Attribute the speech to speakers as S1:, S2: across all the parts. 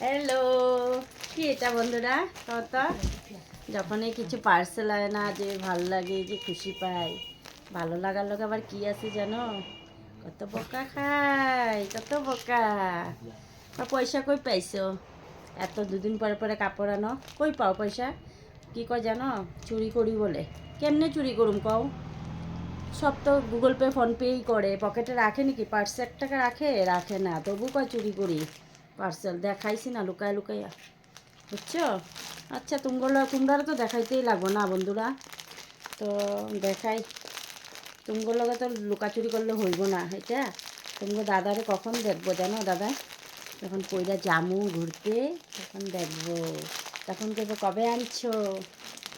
S1: Hello, কি এটা বন্ধুরা? কত যখনই কিছু পার্সেল হয় না যে ভালো লাগে, যে খুশি পাই। ভালো লাগার লোক আবার কি আছে জানো? কত বোকা খায়, কত বোকা। আর পয়সা কই পাইছো? এত দুদিন পরে পরে কাপড় আনো, কই পাও পয়সা? কি কয় জানো? চুরি করি বলে। কেমনে চুরি করুম কও? সব তো গুগল পে ফোনপেই করে, পকেটে রাখে নাকি? পার্সে 1 টাকা রাখে? রাখে না, তবু কয় চুরি করি। পার্সেল দেখাইছি না লুকায় লুকাইয়া, বুঝছো? আচ্ছা তোমরা তো দেখাইতেই লাগবো না বন্ধুরা, তো দেখাই। তুমগো লগে তো লুকাচুরি করলে হইব না এটা। তুমগো দাদারে কখন দেখবো জানো? দাদা যখন কইরা জামু ঘুরতে তখন দেখবো। তখন কেবো কবে আনছো?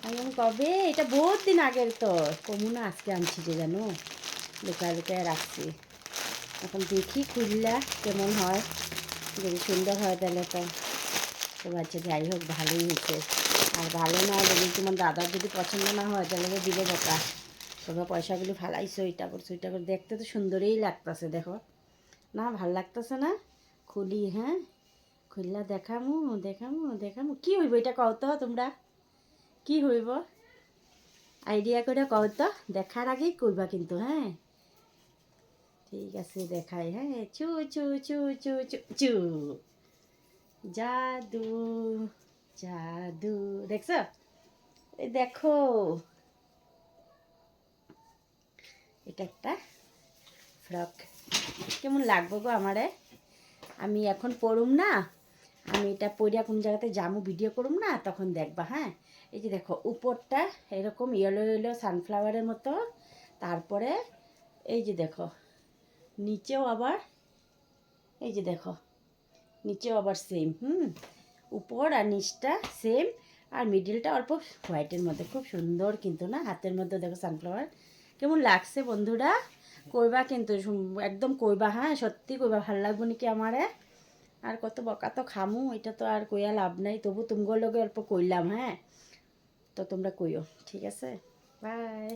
S1: আমি বললাম, কবে? এটা বহুত দিন আগের, তো কমু না আজকে আনছি যে জানো, লুকায় লুকায় রাখছি। এখন দেখি খুললা কেমন হয়, যদি সুন্দর হয় তাহলে তো তো আচ্ছা যাই হোক, ভালোই হয়েছে। আর ভালো না যদি তোমার দাদার যদি পছন্দ না হয় তাহলে তো দিলে বোকা। তোমরা পয়সাগুলি ফালাইছো, এটা করছো ওইটা করে, দেখতে তো সুন্দরই লাগতেছে দেখো না? ভাল লাগতেছে না? খুলি, হ্যাঁ খুললা দেখামু দেখামু দেখামু। কি হইব এটা কও তো তোমরা? কি হইব আইডিয়া করে কও তো, দেখার আগেই কইবা কিন্তু, হ্যাঁ? ঠিক আছে দেখাই, হ্যাঁ। চু চু চু চু চু চু। জাদু, জাদু, দেখছো? এই দেখো, এটা একটা ফ্রক। কেমন লাগবো গো আমারে? আমি এখন পড়ুম না, আমি এটা পড়িয়া কোন জায়গাতে জামু ভিডিও করুম না, তখন দেখবা, হ্যাঁ। এই যে দেখো উপরটা এরকম ইয়েলো ইয়েলো সানফ্লাওয়ারের মতো, তারপরে এই যে দেখো নিচেও আবার, এই যে দেখো নিচেও আবার সেম, উপর আর নিচটা সেম, আর মিডিলটা অল্প হোয়াইটের মধ্যে, খুব সুন্দর কিন্তু না? হাতের মধ্যে দেখো সানফ্লাওয়ার। কেমন লাগছে বন্ধুরা? কইবা কিন্তু, একদম কইবা, হ্যাঁ সত্যি কইবা, ভাল লাগবো নাকি আমারে? আর কত বকা তো খামু, এটা তো আর কইয়া লাভ নাই, তবু তুমগোর লগে অল্প কইলাম, হ্যাঁ। তো তোমরা কইও, ঠিক আছে? বাই।